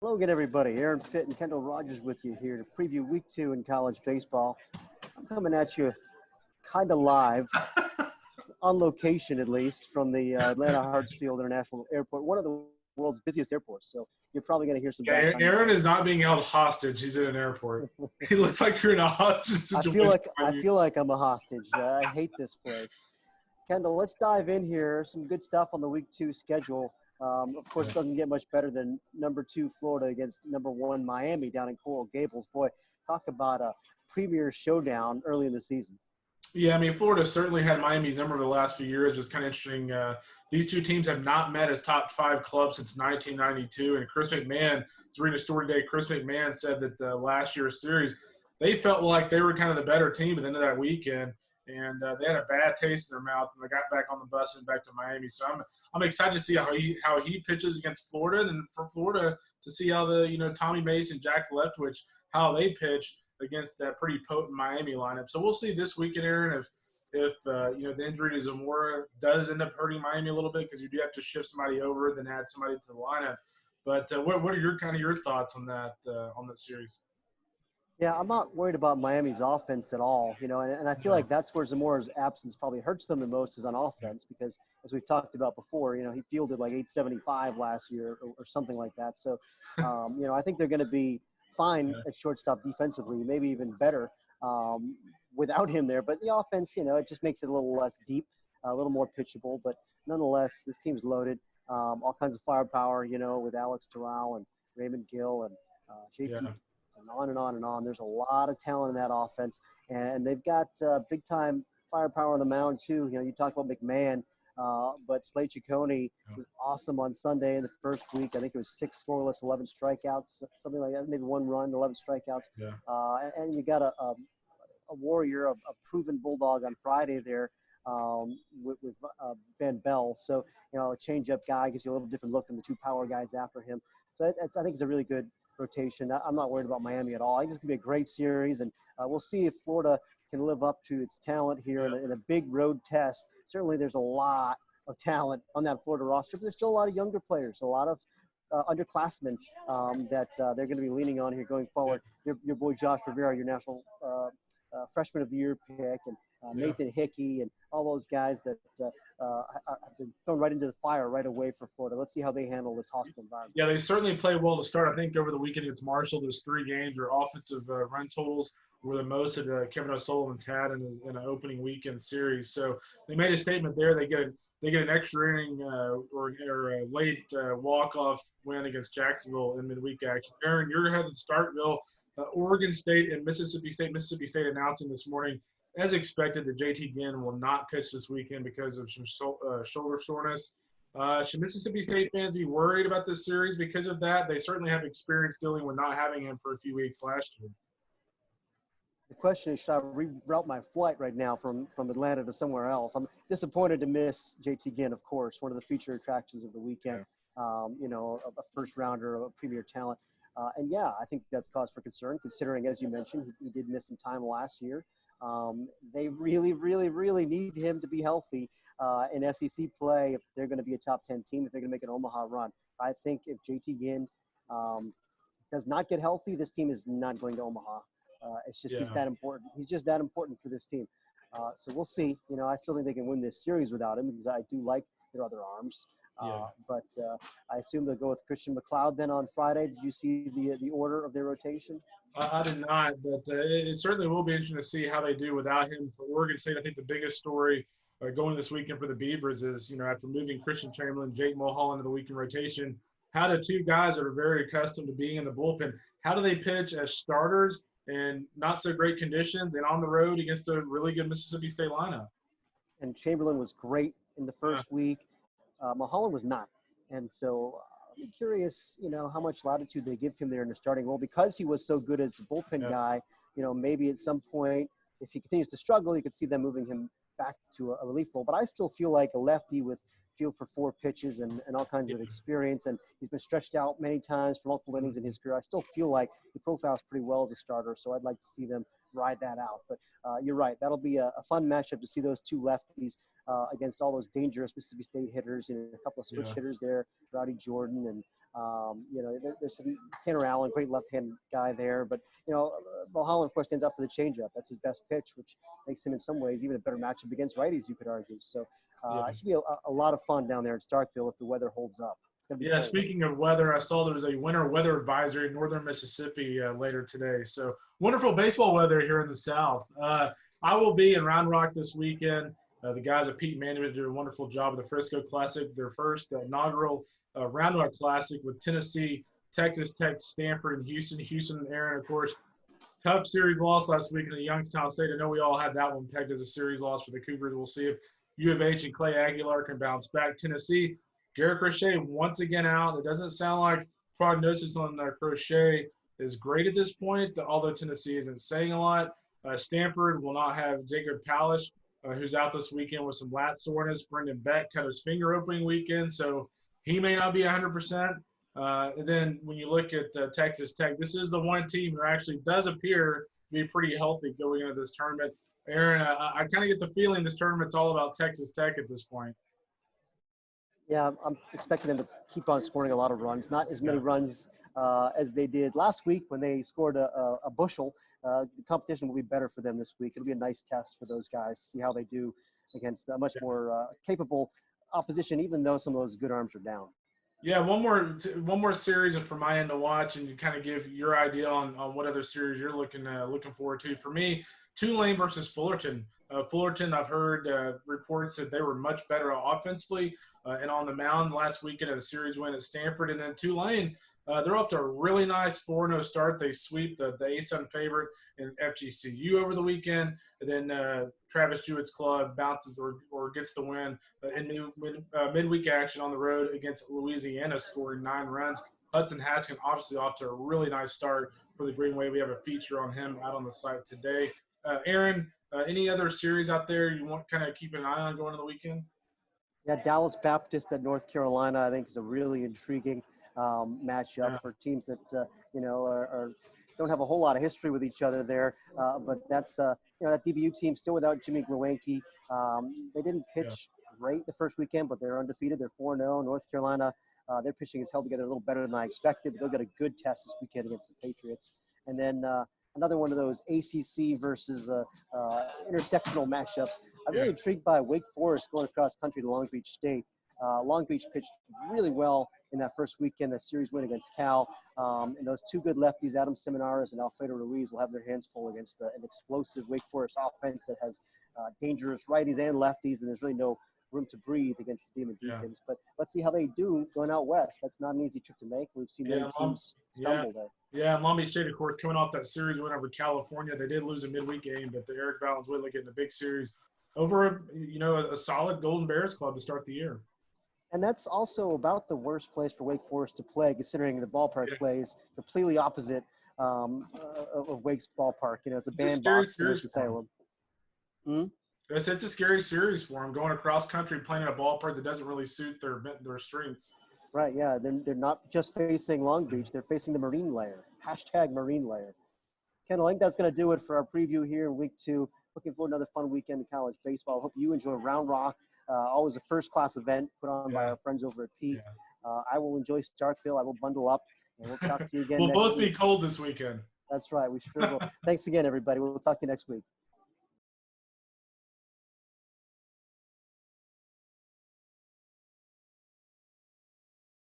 Hello again, everybody. Aaron Fitt and Kendall Rogers with you here to preview Week 2 in college baseball. I'm coming at you kind of live, on location at least, from the Atlanta Hartsfield International Airport, one of the world's busiest airports. So you're probably going to hear some Yeah, background Aaron noise. is not being held hostage. He's in an airport. He looks like you're in a hostage I situation. feel like I'm a hostage. I hate this place. Kendall, let's dive in here. Some good stuff on the Week 2 schedule. Of course, it doesn't get much better than number 2 Florida against number 1 Miami down in Coral Gables. Boy, talk about a premier showdown early in the season. Yeah, I mean, Florida certainly had Miami's number the last few years. It's kind of interesting. These two teams have not met as top 5 clubs since 1992. And Chris McMahon, it's reading a story today, Chris McMahon said that the last year's series, they felt like they were kind of the better team at the end of that weekend. And they had a bad taste in their mouth, and they got back on the bus and back to Miami. So I'm excited to see how he pitches against Florida, and for Florida to see how the Tommy Mason, Jack Leftwich, how they pitch against that pretty potent Miami lineup. So we'll see this weekend, Aaron, if the injury to Zamora does end up hurting Miami a little bit, because you do have to shift somebody over, then add somebody to the lineup. But what are your thoughts on that series? Yeah, I'm not worried about Miami's offense at all, and I feel like that's where Zamora's absence probably hurts them the most is on offense because, as we've talked about before, he fielded like 875 last year or something like that. So, I think they're going to be fine at shortstop defensively, maybe even better without him there. But the offense, it just makes it a little less deep, a little more pitchable. But nonetheless, this team's loaded, all kinds of firepower, with Alex Terrell and Raymond Gill and JP. Yeah. And on and on and on. There's a lot of talent in that offense, and they've got big-time firepower on the mound too. You talk about McMahon, but Slade Ciccone was awesome on Sunday in the first week. I think it was 6 scoreless, 11 strikeouts, something like that, maybe 1 run, 11 strikeouts. Yeah. And you got a warrior, a proven bulldog on Friday there with Van Bell. So, a change-up guy gives you a little different look than the 2 power guys after him. So I think it's a really good rotation. I'm not worried about Miami at all. I think it's going to be a great series, and we'll see if Florida can live up to its talent here in a big road test. Certainly there's a lot of talent on that Florida roster, but there's still a lot of younger players, a lot of underclassmen that they're going to be leaning on here going forward. Your boy Josh Rivera, your national freshman of the year pick, and Nathan Hickey and all those guys that have been thrown right into the fire right away for Florida. Let's see how they handle this hostile environment. Yeah, they certainly played well to start. I think over the weekend against Marshall, those 3 games where offensive run totals were the most that Kevin O'Sullivan's had in an opening weekend series. So they made a statement there. They get an extra inning or a late walk-off win against Jacksonville in midweek action. Aaron, you're headed to Starkville. Oregon State and Mississippi State. Mississippi State announcing this morning, as expected, that JT Ginn will not pitch this weekend because of some shoulder soreness. Should Mississippi State fans be worried about this series because of that? They certainly have experience dealing with not having him for a few weeks last year. The question is, should I reroute my flight right now from Atlanta to somewhere else? I'm disappointed to miss JT Ginn, of course, one of the feature attractions of the weekend. A first rounder, a premier talent. I think that's cause for concern, considering, as you mentioned, he did miss some time last year. They really, really, really need him to be healthy in SEC play if they're going to be a top 10 team, if they're going to make an Omaha run. I think if JT Ginn does not get healthy, this team is not going to Omaha. He's that important. He's just that important for this team. So we'll see. I still think they can win this series without him because I do like their other arms. But I assume they'll go with Christian McLeod then on Friday. Did you see the order of their rotation? I did not, but it certainly will be interesting to see how they do without him. For Oregon State, I think the biggest story going this weekend for the Beavers is, after moving Christian Chamberlain, Jake Mulholland to the weekend rotation, how do 2 guys that are very accustomed to being in the bullpen, how do they pitch as starters in not so great conditions and on the road against a really good Mississippi State lineup? And Chamberlain was great in the first week. Mulholland was not. And so I'm curious, how much latitude they give him there in the starting role because he was so good as a bullpen guy. Maybe at some point, if he continues to struggle, you could see them moving him back to a relief role. But I still feel like a lefty with feel for 4 pitches and all kinds of experience. And he's been stretched out many times for multiple innings in his career. I still feel like he profiles pretty well as a starter. So I'd like to see them ride that out. But you're right. That'll be a fun matchup to see those 2 lefties against all those dangerous Mississippi State hitters. A couple of switch hitters there, Rowdy Jordan and There's some Tanner Allen, great left-hand guy there, but Mulholland, of course, stands out for the changeup. That's his best pitch, which makes him in some ways even a better matchup against righties, you could argue. So it should be a lot of fun down there in Starkville if the weather holds up. It's going to be cold. Speaking of weather, I saw there was a winter weather advisory in northern Mississippi later today. So wonderful baseball weather here in the South. I will be in Round Rock this weekend. The guys at Pete Management did a wonderful job of the Frisco Classic, their first inaugural Round Rock Classic with Tennessee, Texas Tech, Stanford, and Houston. Houston and Aaron, of course, tough series loss last week in the Youngstown State. I know we all had that one pegged as a series loss for the Cougars. We'll see if U of H and Clay Aguilar can bounce back. Tennessee, Garrett Crochet once again out. It doesn't sound like prognosis on Crochet is great at this point, although Tennessee isn't saying a lot. Stanford will not have Jacob Palish, who's out this weekend with some lat soreness. Brendan Beck cut his finger opening weekend, so he may not be 100%. And then when you look at Texas Tech, this is the one team who actually does appear to be pretty healthy going into this tournament. Aaron, I kind of get the feeling this tournament's all about Texas Tech at this point. Yeah, I'm expecting them to keep on scoring a lot of runs, not as many runs as they did last week when they scored a bushel. The competition will be better for them this week. It'll be a nice test for those guys to see how they do against a much more capable opposition, even though some of those good arms are down. Yeah, one more series for my end to watch, and you kind of give your idea on what other series you're looking forward to. For me, Tulane versus Fullerton. Fullerton, I've heard reports that they were much better offensively and on the mound last weekend at a series win at Stanford. And then Tulane, they're off to a really nice 4-0 start. They sweep the ASUN favorite in FGCU over the weekend. And then Travis Jewett's club bounces or gets the win in midweek action on the road against Louisiana, scoring 9 runs. Hudson Haskin obviously off to a really nice start for the Green Wave. We have a feature on him out on the site today. Aaron, any other series out there you want kind of keep an eye on going into the weekend? Yeah, Dallas Baptist at North Carolina, I think, is a really intriguing matchup for teams that don't have a whole lot of history with each other there. But that's that DBU team still without Jimmy Glowacki. They didn't pitch great the first weekend, but they're undefeated. They're 4-0. North Carolina, their pitching is held together a little better than I expected. But they'll get a good test this weekend against the Patriots. And then another one of those ACC versus intersectional matchups. I'm really intrigued by Wake Forest going across country to Long Beach State. Long Beach pitched really well in that first weekend, the series win against Cal. And those two good lefties, Adam Seminaris and Alfredo Ruiz, will have their hands full against an explosive Wake Forest offense that has dangerous righties and lefties, and there's really no room to breathe against the Demon Deacons. But let's see how they do going out west. That's not an easy trip to make. We've seen many teams stumble there. Yeah, and Long Beach State, of course, coming off that series win over California. They did lose a midweek game, but the Eric Valenzuela getting a big series over, a solid Golden Bears club to start the year. And that's also about the worst place for Wake Forest to play, considering the ballpark plays completely opposite of Wake's ballpark. It's a bandbox in Winston-Salem. It's a scary series for them, going across country, playing in a ballpark that doesn't really suit their strengths. Right, yeah. They're not just facing Long Beach. They're facing the Marine Layer. #Marine Layer. Kendall, I think that's going to do it for our preview here in week 2. Looking forward to another fun weekend in college baseball. Hope you enjoy Round Rock. Always a first-class event put on by our friends over at Peak. I will enjoy Starkville. I will bundle up, and we'll talk to you again next week. We'll both be cold this weekend. That's right. We sure will. Thanks again, everybody. We'll talk to you next week.